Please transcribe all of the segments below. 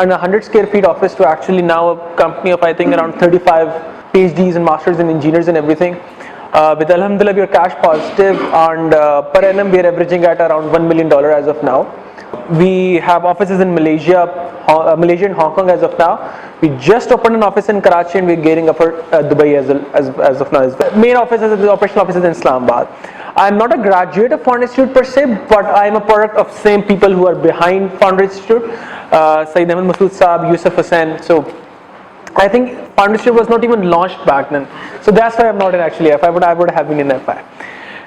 and a 100 square feet office to actually now a company of I think around 35 PhDs and masters and engineers and everything. With Alhamdulillah, we are cash positive, and per annum we are averaging at around $1 million as of now. We have offices in Malaysia and Hong Kong as of now. We just opened an office in Karachi, and we're gearing up for Dubai as of now. Main office is the operational office is in Islamabad. I'm not a graduate of Founder Institute per se, but I'm a product of same people who are behind Founder Institute. Saeed Ahmed Masood Saab, Yusuf Hassan. So I think Founder Institute was not even launched back then. So that's why I'm not in actually FI, but I would have been in FI.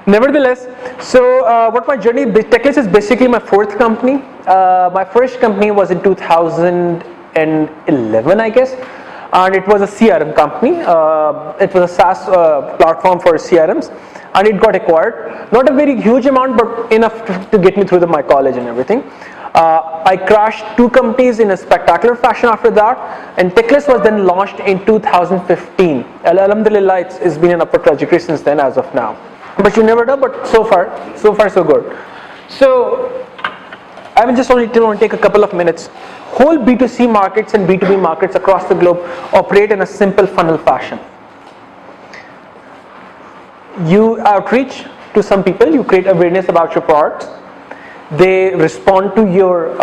Nevertheless, so what my journey, Techless is basically my fourth company. My first company was in 2011, I guess, and it was a CRM company. It was a SaaS platform for CRMs, and it got acquired. Not a very huge amount, but enough to get me through my college and everything. I crashed 2 companies in a spectacular fashion after that, and Techless was then launched in 2015. Alhamdulillah, it's been an upward trajectory since then as of now. But you never know, but so far so good. So I will just only take a couple of minutes. Whole B2C markets and B2B markets across the globe operate in a simple funnel fashion. You outreach to some people, you create awareness about your products, they respond to your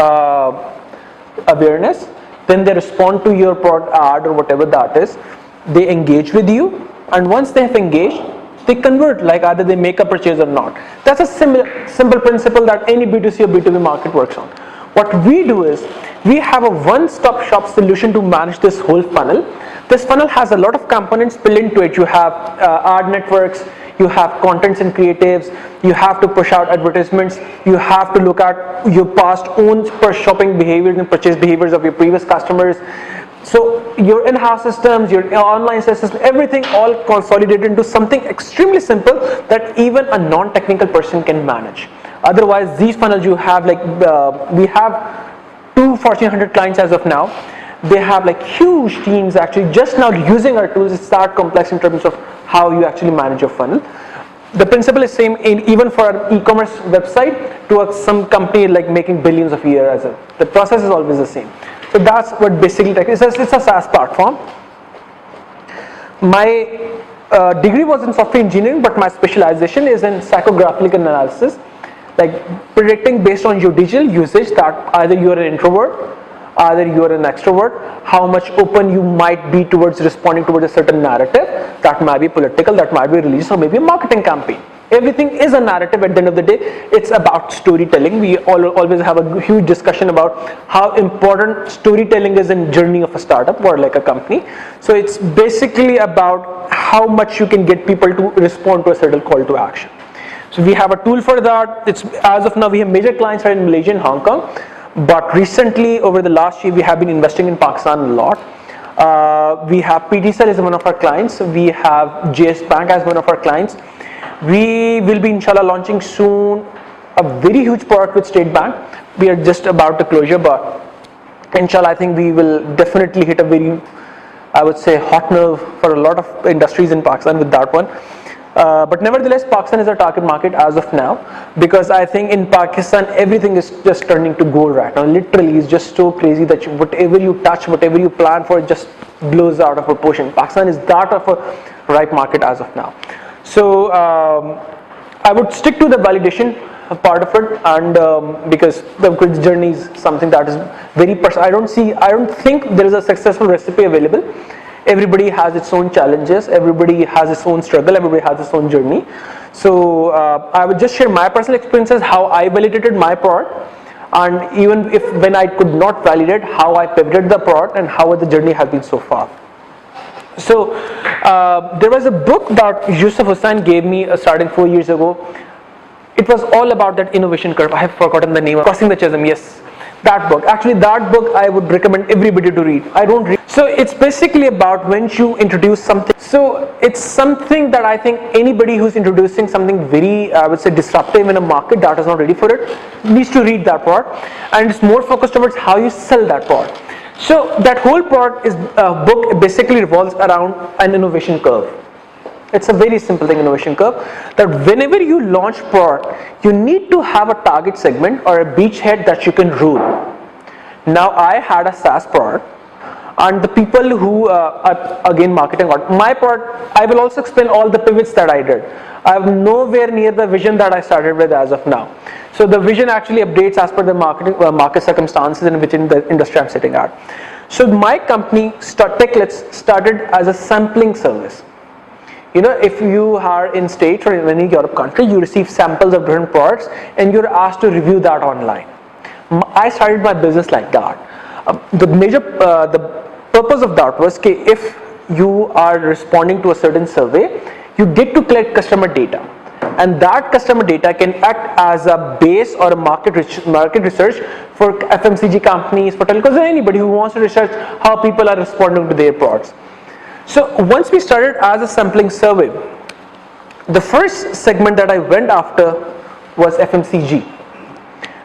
awareness, then they respond to your product ad or whatever that is, they engage with you, and once they have engaged, they convert, like either they make a purchase or not. That's a simple principle that any B2C or B2B market works on. What we do is, we have a one-stop shop solution to manage this whole funnel. This funnel has a lot of components built into it. You have ad networks, you have contents and creatives, you have to push out advertisements, you have to look at your past own shopping behaviors and purchase behaviors of your previous customers. So your in-house systems, your online systems, everything all consolidated into something extremely simple that even a non-technical person can manage. Otherwise, these funnels you have, like we have 2 Fortune 100 clients as of now. They have like huge teams actually just now using our tools. It's that complex in terms of how you actually manage your funnel. The principle is same even for an e-commerce website to some company like making billions of a year. The process is always the same. So that's what basically it's a SaaS platform. My degree was in software engineering, but my specialization is in psychographic analysis, like predicting based on your digital usage that either you are an introvert, either you are an extrovert, how much open you might be towards responding towards a certain narrative that might be political, that might be religious, or maybe a marketing campaign. Everything is a narrative at the end of the day. It's about storytelling. We always have a huge discussion about how important storytelling is in journey of a startup or like a company. So it's basically about how much you can get people to respond to a certain call to action. So we have a tool for that. It's as of now we have major clients are in Malaysia and Hong Kong, but recently over the last year we have been investing in Pakistan a lot. We have PTCell as one of our clients. We have JS Bank as one of our clients. We will be inshallah launching soon a very huge product with State Bank. We are just about to closure, but inshallah I think we will definitely hit a very, I would say, hot nerve for a lot of industries in Pakistan with that one. But nevertheless, Pakistan is our target market as of now, because I think in Pakistan everything is just turning to gold right now. Literally, it's just so crazy that whatever you touch, whatever you plan for, it just blows out of proportion. Pakistan is that of a ripe market as of now. So I would stick to the validation part of it, and because the grid journey is something that is very personal. I don't think there is a successful recipe available. Everybody has its own challenges, everybody has its own struggle, everybody has its own journey. So I would just share my personal experiences, how I validated my product, and even if when I could not validate, how I pivoted the product and how the journey has been so far. So there was a book that Yusuf Hassan gave me starting 4 years ago. It was all about that innovation curve. I have forgotten the name. Crossing the Chasm. Yes, that book. Actually, that book I would recommend everybody to read. I don't read. So it's basically about when you introduce something. So it's something that I think anybody who's introducing something very, I would say, disruptive in a market that is not ready for it, needs to read that product, and it's more focused towards how you sell that product. So that whole product book basically revolves around an innovation curve. It's a very simple thing, innovation curve, that whenever you launch product, you need to have a target segment or a beachhead that you can rule. Now I had a SaaS product, and the people who again marketing my product, I will also explain all the pivots that I did. I'm nowhere near the vision that I started with as of now. So the vision actually updates as per the market circumstances in which in the industry I'm sitting at. So my company Techlets started as a sampling service. You know, if you are in States or in any Europe country, you receive samples of different products and you're asked to review that online. I started my business like that. The purpose of that was that if you are responding to a certain survey, you get to collect customer data, and that customer data can act as a base or a market research for FMCG companies, for telcos, or anybody who wants to research how people are responding to their products. So once we started as a sampling survey, the first segment that I went after was FMCG.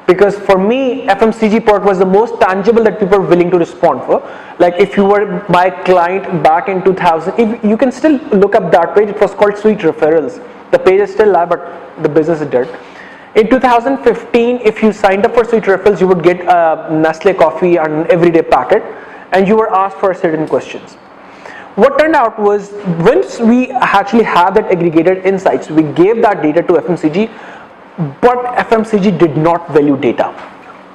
Because for me, FMCG product was the most tangible that people were willing to respond for. Like if you were my client back in 2000, if you can still look up that page, it was called Sweet Referrals. The page is still live, but the business is dead. In 2015, if you signed up for Sweet Referrals, you would get a Nestle coffee and an everyday packet, and you were asked for certain questions. What turned out was, once we actually had that aggregated insights, we gave that data to FMCG, but FMCG did not value data.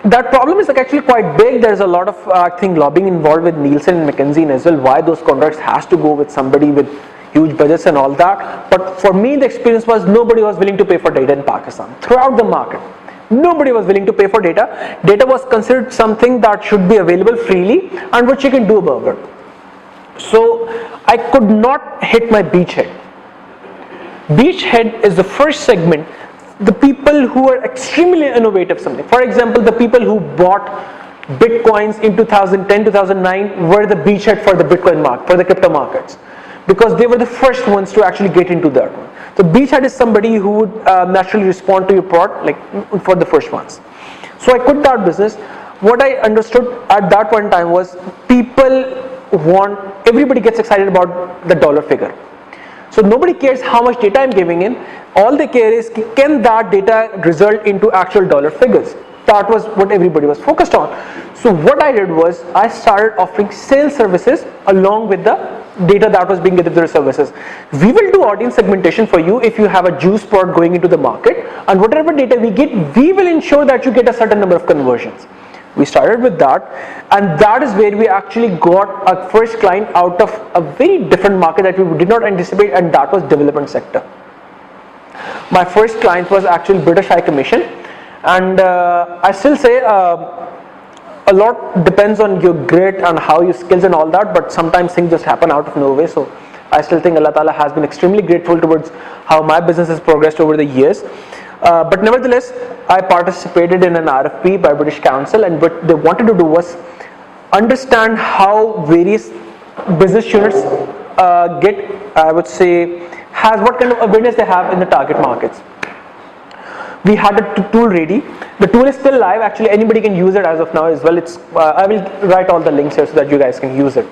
That problem is like actually quite big. There's a lot of lobbying involved with Nielsen and McKinsey as well, why those contracts has to go with somebody with huge budgets and all that. But for me, the experience was nobody was willing to pay for data in Pakistan. Throughout the market, nobody was willing to pay for data. Data was considered something that should be available freely and which you can do about it. So I could not hit my beachhead. Beachhead is the first segment. The people who are extremely innovative something. For example, the people who bought Bitcoins in 2010, 2009 were the beachhead for the Bitcoin market, for the crypto markets. Because they were the first ones to actually get into that one. So beachhead is somebody who would naturally respond to your product, like for the first ones. So I quit that business. What I understood at that point in time was everybody gets excited about the dollar figure. So nobody cares how much data I'm giving in. All they care is, can that data result into actual dollar figures? That was what everybody was focused on. So what I did was, I started offering sales services along with the data that was being given to the services. We will do audience segmentation for you if you have a juice product going into the market, and whatever data we get, we will ensure that you get a certain number of conversions. We started with that, and that is where we actually got our first client out of a very different market that we did not anticipate, and that was development sector. My first client was actually British High Commission, and I still say a lot depends on your grit and how your skills and all that, but sometimes things just happen out of nowhere. So I still think Allah Ta'ala has been extremely grateful towards how my business has progressed over the years. But nevertheless, I participated in an RFP by British Council, and what they wanted to do was understand how various business units what kind of awareness they have in the target markets. We had a tool ready. The tool is still live. Actually, anybody can use it as of now as well. I will write all the links here so that you guys can use it.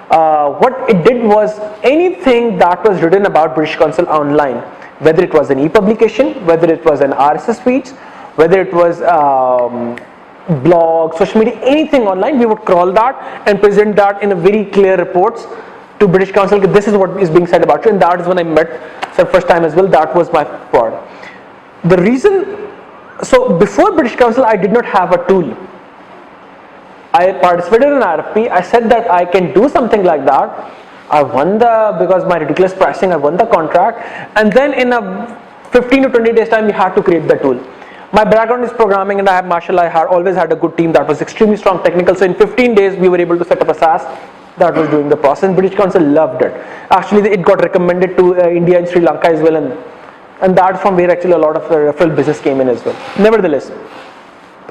What it did was, anything that was written about British Council online, whether it was an e-publication, whether it was an RSS feeds, whether it was blog, social media, anything online, we would crawl that and present that in a very clear reports to British Council. This is what is being said about you, and that is when I met for the first time as well. That was my part. The reason, so before British Council, I did not have a tool. I participated in an RFP. I said that I can do something like that. I won because my ridiculous pricing, I won the contract, and then in a 15 to 20 days time, we had to create the tool. My background is programming, and I have, mashallah, I always had a good team that was extremely strong technical. So in 15 days, we were able to set up a SaaS that was doing the process. British Council loved it. Actually, it got recommended to India and Sri Lanka as well, and that's from where actually a lot of referral business came in as well. Nevertheless,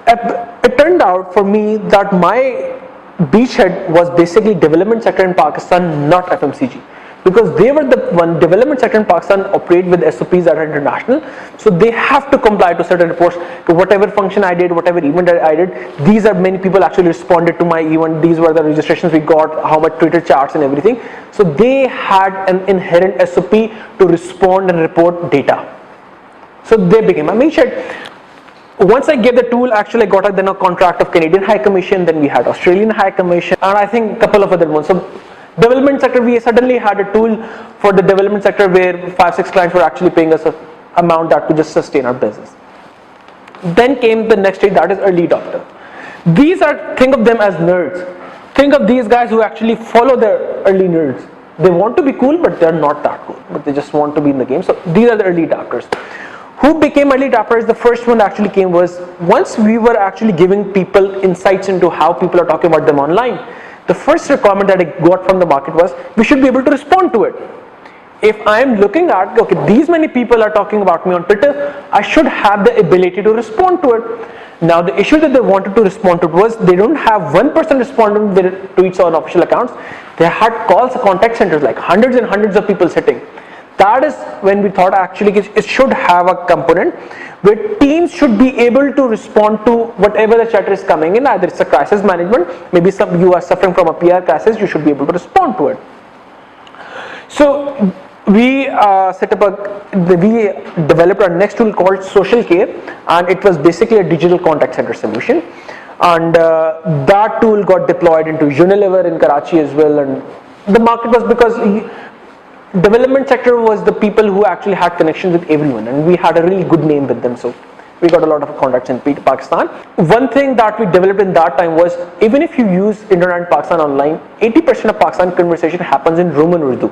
it turned out for me that my beachhead was basically development sector in Pakistan, not FMCG, because they were the one. Development sector in Pakistan operate with SOPs that are international, so they have to comply to certain reports. To whatever function I did, whatever event I did, these are many people actually responded to my event. These were the registrations we got, how much Twitter charts and everything. So they had an inherent SOP to respond and report data. So they became my beachhead. Once I gave the tool, actually I got then a contract of Canadian High Commission, then we had Australian High Commission, and I think a couple of other ones. So development sector, we suddenly had a tool for the development sector where 5-6 clients were actually paying us an amount that to just sustain our business. Then came the next stage, that is early adopter. These are, think of them as nerds. Think of these guys who actually follow their early nerds. They want to be cool, but they're not that cool, but they just want to be in the game. So these are the early adopters. Who became early adopters? The first one actually came was, once we were actually giving people insights into how people are talking about them online, the first requirement that I got from the market was, we should be able to respond to it. If I am looking at, okay, these many people are talking about me on Twitter, I should have the ability to respond to it. Now the issue that they wanted to respond to was, they don't have one person responding to tweets on official accounts. They had calls, contact centers, like hundreds and hundreds of people sitting. That is when we thought actually it should have a component where teams should be able to respond to whatever the chatter is coming in. Either it's a crisis management, maybe you are suffering from a PR crisis, you should be able to respond to it. So we developed our next tool called Social Care, and it was basically a digital contact center solution. And that tool got deployed into Unilever in Karachi as well. And the market was, because development sector was the people who actually had connections with everyone, and we had a really good name with them, so we got a lot of contacts in Pakistan. One thing that we developed in that time was, even if you use internet in Pakistan online, 80% of Pakistan conversation happens in Roman Urdu,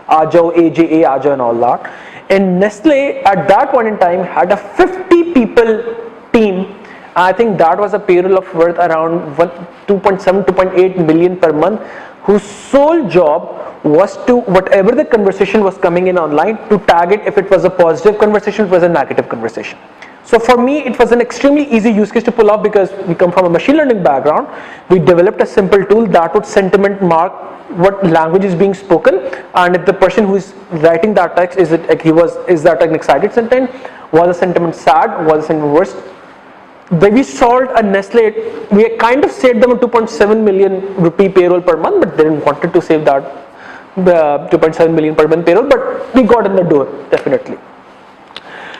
Ajo, AJA, Ajo and all that. And Nestle at that point in time had a 50 people team. I think that was a payroll of worth around 2.7, 2.8 million per month, whose sole job was to, whatever the conversation was coming in online, to tag it if it was a positive conversation, if it was a negative conversation. So for me, it was an extremely easy use case to pull off, because we come from a machine learning background. We developed a simple tool that would sentiment mark what language is being spoken, and if the person who is writing that text, is that an excited sentiment, was the sentiment sad, was the sentiment worse. When we solved a Nestle, we kind of saved them a 2.7 million rupee payroll per month, but they didn't wanted to save that 2.7 million per month payroll, but we got in the door, definitely.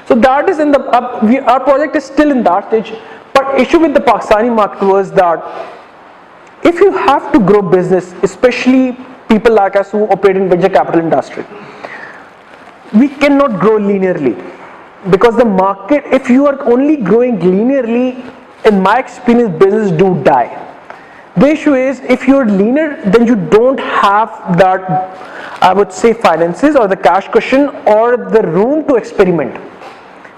So that is in the our project is still in that stage. But issue with the Pakistani market was that if you have to grow business, especially people like us who operate in venture capital industry, we cannot grow linearly, because the market, if you are only growing linearly, in my experience, business do die. The issue is, if you're linear, then you don't have that, I would say, finances or the cash cushion or the room to experiment.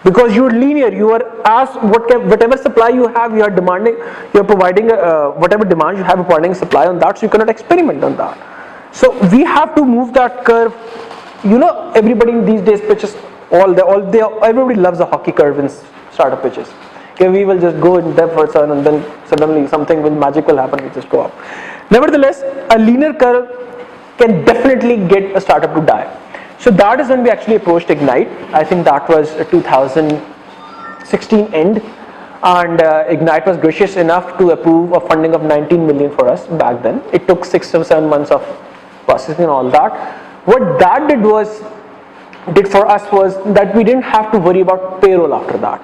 Because you're linear, you are asked whatever supply you have, you are demanding, you are providing whatever demand you have, providing supply on that, so you cannot experiment on that. So we have to move that curve. You know, everybody these days pitches everybody loves a hockey curve in startup pitches. Okay, we will just go in depth first, and then suddenly something magic will happen, we just go up. Nevertheless, a linear curve can definitely get a startup to die. So that is when we actually approached Ignite. I think that was 2016 end, and Ignite was gracious enough to approve a funding of 19 million for us back then. It took 6 or 7 months of processing and all that. What that did for us was that we didn't have to worry about payroll after that.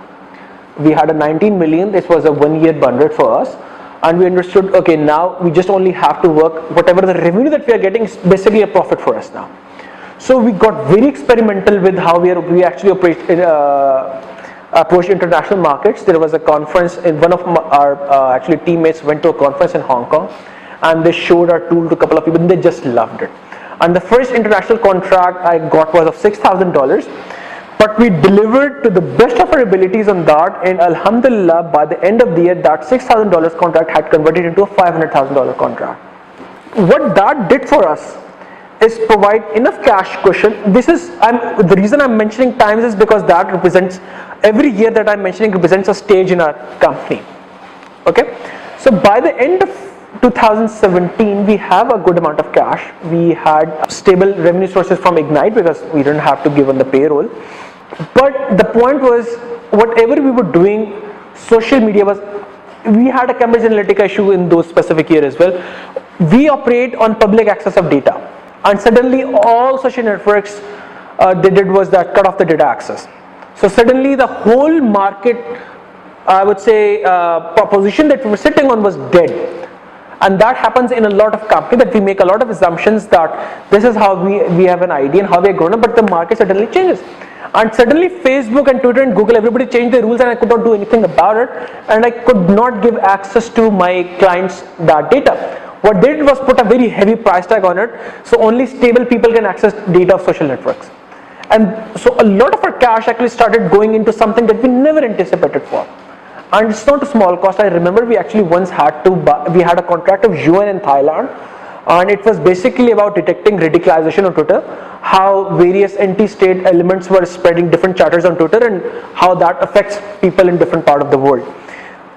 We had a 19 million, this was a 1-year burn rate for us, and we understood, okay, now we just only have to work, whatever the revenue that we are getting is basically a profit for us now. So we got very experimental with how we actually approach international markets. There was a conference, and one of our actually teammates went to a conference in Hong Kong, and they showed our tool to a couple of people, and they just loved it. And the first international contract I got was of $6,000, but we delivered to the best of our abilities on that, and alhamdulillah, by the end of the year, that $6,000 contract had converted into a $500,000 contract. What that did for us is provide enough cash cushion. The reason I'm mentioning times is because that represents, every year that I'm mentioning represents a stage in our company. Okay, so by the end of 2017, we have a good amount of cash. We had stable revenue sources from Ignite because we didn't have to give on the payroll. But the point was, whatever we were doing, social media was, we had a Cambridge Analytica issue in those specific year as well. We operate on public access of data, and suddenly all social networks they did was that cut off the data access. So suddenly the whole market I would say, proposition that we were sitting on was dead. And that happens in a lot of companies, that we make a lot of assumptions that this is how we have an idea and how we are grown up, but the market suddenly changes. And suddenly Facebook and Twitter and Google, everybody changed their rules and I could not do anything about it, and I could not give access to my clients that data. What they did was put a very heavy price tag on it, so only stable people can access data of social networks. And so a lot of our cash actually started going into something that we never anticipated for. And it's not a small cost. I remember we actually once had to buy, we had a contract of UN in Thailand, and it was basically about detecting radicalization on Twitter, how various anti-state elements were spreading different chatters on Twitter and how that affects people in different part of the world.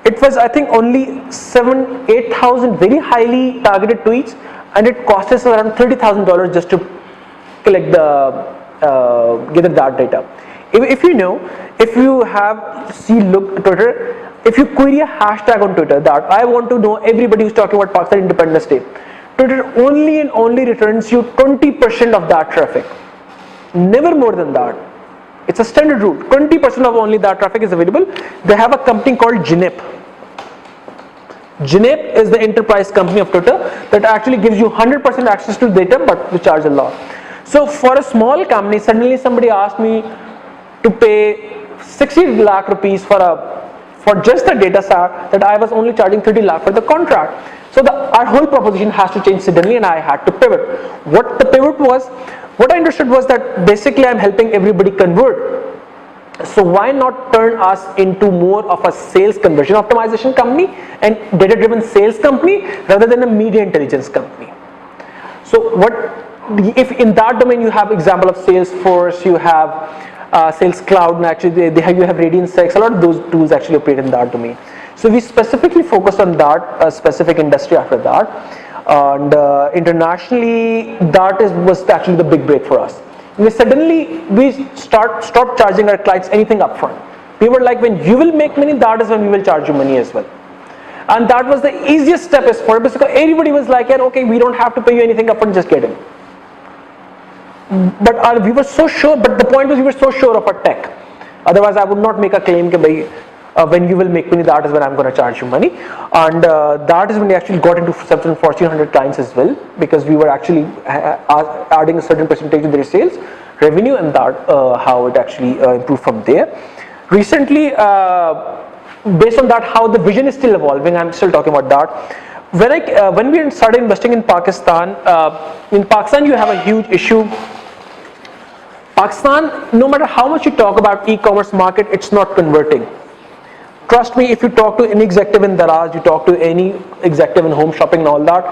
It was, I think, only 8,000 very highly targeted tweets, and it cost us around $30,000 just to collect gather that data. If you know, if you have look Twitter, if you query a hashtag on Twitter that I want to know everybody who's talking about Pakistan Independence Day, Twitter only and only returns you 20% of that traffic, never more than that. It's a standard rule. 20% of only that traffic is available. They have a company called Ginep. Ginep is the enterprise company of Twitter that actually gives you 100% access to data, but they charge a lot. So for a small company, suddenly somebody asked me to pay 60 lakh rupees for just the data set that I was only charging 30 lakh for the contract. So our whole proposition has to change suddenly, and I had to pivot. What the pivot was, what I understood was that basically I'm helping everybody convert. So why not turn us into more of a sales conversion optimization company and data-driven sales company rather than a media intelligence company. So if in that domain you have example of Salesforce, you have Sales Cloud, and actually you have Radiance6, a lot of those tools actually operate in that domain. So we specifically focused on that specific industry after that, and internationally that was actually the big break for us. Suddenly we stopped charging our clients anything upfront. We were like, when you will make money, that is when we will charge you money as well. And that was the easiest step as far, because everybody was like, yeah, okay, we don't have to pay you anything upfront, just get in. But we were so sure, but the point was we were so sure of our tech. Otherwise I would not make a claim that when you will make money, that is when I'm going to charge you money. And that is when we actually got into certain Fortune 100 clients as well, because we were actually adding a certain percentage of their sales revenue, and that how it actually improved from there. Recently, based on that, how the vision is still evolving, I'm still talking about that. When we started investing in Pakistan you have a huge issue. Pakistan, no matter how much you talk about e-commerce market, it's not converting. Trust me, if you talk to any executive in Daraz, you talk to any executive in home shopping and all that,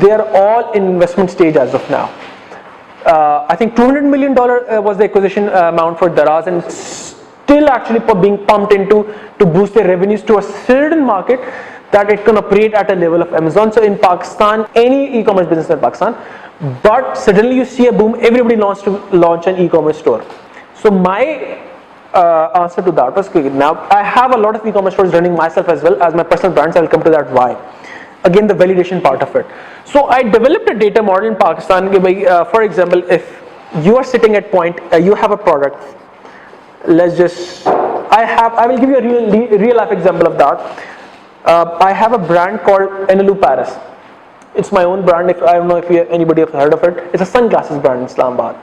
they are all in investment stage as of now. I think $200 million was the acquisition amount for Daraz, and still actually being pumped into to boost their revenues to a certain market that it can operate at a level of Amazon. So in Pakistan, any e-commerce business in Pakistan, but suddenly you see a boom, everybody wants to launch an e-commerce store. So my answer to that was quick. Now I have a lot of e-commerce stores running myself as well as my personal brands. I'll come to that why. Again, the validation part of it. So I developed a data model in Pakistan. For example, if you are sitting at point, you have a product. I will give you a real life example of that. I have a brand called Enalu Paris. It's my own brand. I don't know if anybody have heard of it. It's a sunglasses brand in Islamabad.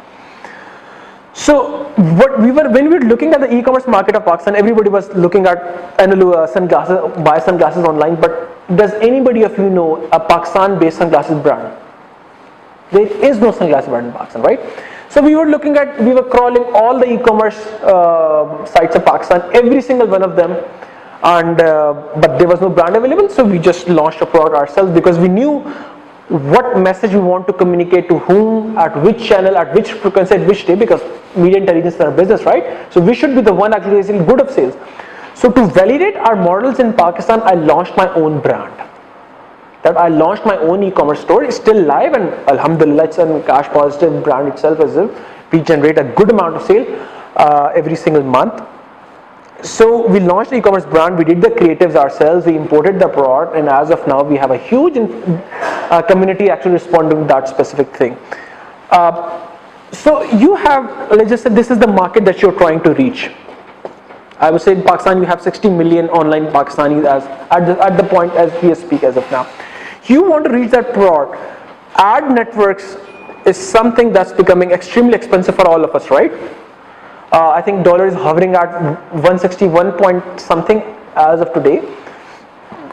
So when we were looking at the e-commerce market of Pakistan, everybody was looking at Enalu sunglasses, buy sunglasses online. But does anybody of you know a Pakistan-based sunglasses brand? There is no sunglasses brand in Pakistan, right? So we were crawling all the e-commerce sites of Pakistan, every single one of them. And but there was no brand available, so we just launched a product ourselves, because we knew what message we want to communicate to whom, at which channel, at which frequency, at which day, because media intelligence is our business, right? So we should be the one actually raising good of sales. So to validate our models in Pakistan, I launched my own brand. I launched my own e-commerce store. It's still live, and alhamdulillah, it's a cash positive brand itself as well. We generate a good amount of sale every single month. So we launched the e-commerce brand, we did the creatives ourselves, we imported the product, and as of now we have a huge community actually responding to that specific thing. So you have, let's just say this is the market that you're trying to reach. I would say in Pakistan you have 60 million online Pakistanis as at the point as we speak as of now. You want to reach that broad. Ad networks is something that's becoming extremely expensive for all of us, right? I think dollar is hovering at 161 point something as of today.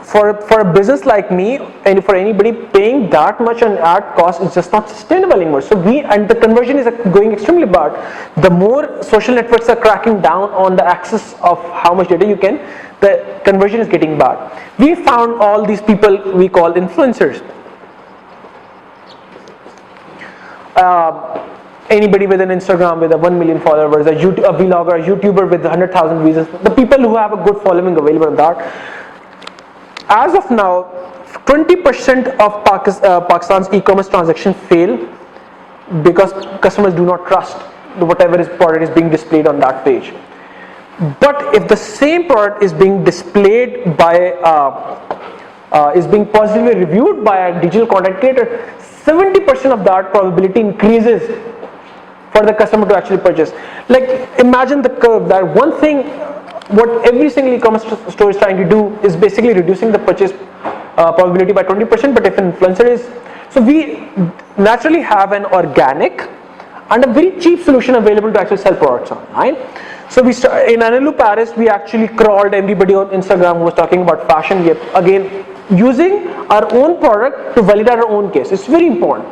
For a business like me and for anybody, paying that much on ad cost is just not sustainable anymore. So and the conversion is going extremely bad. The more social networks are cracking down on the access of how much data you can, the conversion is getting bad. We found all these people we call influencers. Anybody with an Instagram with 1 million followers, a vlogger, a YouTuber with 100,000 views, the people who have a good following available on that. As of now, 20% of Pakistan's e-commerce transactions fail because customers do not trust whatever product is being displayed on that page. But if the same product is being displayed by, is being positively reviewed by a digital content creator, 70% of that probability increases for the customer to actually purchase. Like imagine the curve, that one thing what every single e-commerce store is trying to do is basically reducing the purchase probability by 20%, but if an influencer is, so we naturally have an organic and a very cheap solution available to actually sell products online. So we in Anelu Paris, we actually crawled everybody on Instagram who was talking about fashion, again using our own product to validate our own case. It's very important.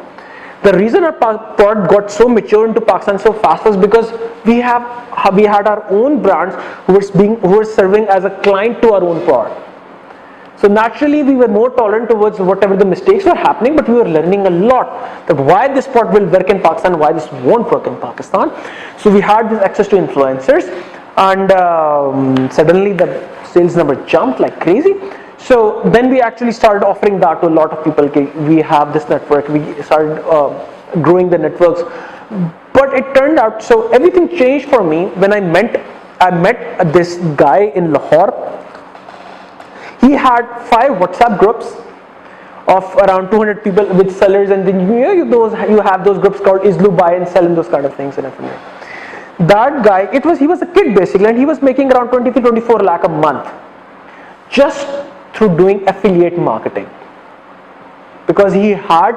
The reason our product got so mature into Pakistan so fast was because we had our own brands who were serving as a client to our own product. So naturally we were more tolerant towards whatever the mistakes were happening, but we were learning a lot that why this product will work in Pakistan, why this won't work in Pakistan. So we had this access to influencers, and suddenly the sales number jumped like crazy. So then we actually started offering that to a lot of people. We have this network, we started growing the networks, but it turned out, so everything changed for me when I met this guy in Lahore. He had 5 WhatsApp groups of around 200 people with sellers, and then you have those groups called Islu buy and sell and those kind of things and everything. That guy, he was a kid basically, and he was making around 23-24 lakh a month just through doing affiliate marketing, because he had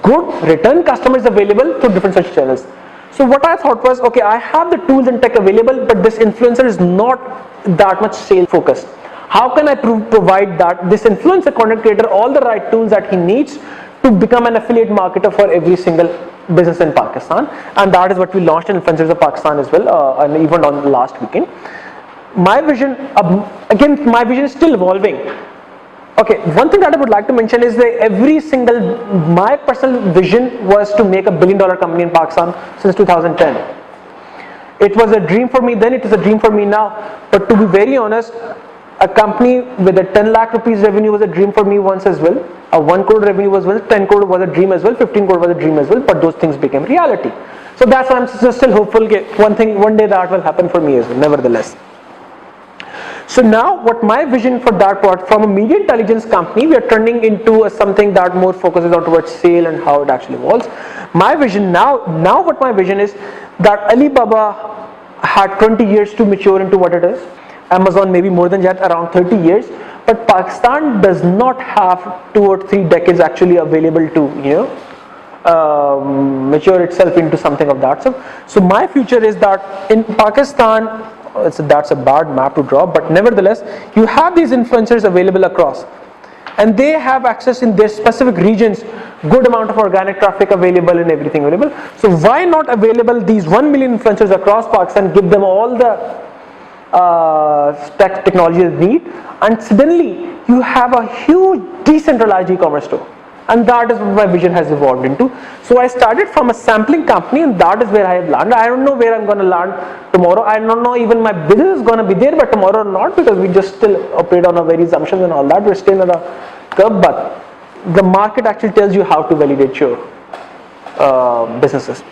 good return customers available through different such channels. So what I thought was, okay, I have the tools and tech available, but this influencer is not that much sales focused. How can I provide this influencer content creator all the right tools that he needs to become an affiliate marketer for every single business in Pakistan? And that is what we launched in Influencers of Pakistan as well, an event on the last weekend. My vision, again, my vision is still evolving. Okay, one thing that I would like to mention is that my personal vision was to make $1 billion company in Pakistan since 2010. It was a dream for me then, it is a dream for me now. But to be very honest, a company with a 10 lakh rupees revenue was a dream for me once as well. A 1 crore revenue was 10 crore was a dream as well, 15 crore was a dream as well, but those things became reality. So that's why I'm still hopeful one day that will happen for me as well, nevertheless. So now what my vision for that product, from a media intelligence company, we are turning into something that more focuses on towards sale and how it actually evolves. My vision now what my vision is that Alibaba had 20 years to mature into what it is. Amazon maybe more than that, around 30 years. But Pakistan does not have 2 or 3 decades actually available to mature itself into something of that. So my future is that in Pakistan, that's a bad map to draw, but nevertheless you have these influencers available across, and they have access in their specific regions, good amount of organic traffic available and everything available. So why not available these 1 million influencers across Pakistan, give them all the technology they need, and suddenly you have a huge decentralized e-commerce store. And that is what my vision has evolved into. So I started from a sampling company, and that is where I have landed. I don't know where I'm going to land tomorrow. I don't know even my business is going to be there, but tomorrow not, because we just still operate on a very assumptions and all that. We're still in a curve, but the market actually tells you how to validate your businesses.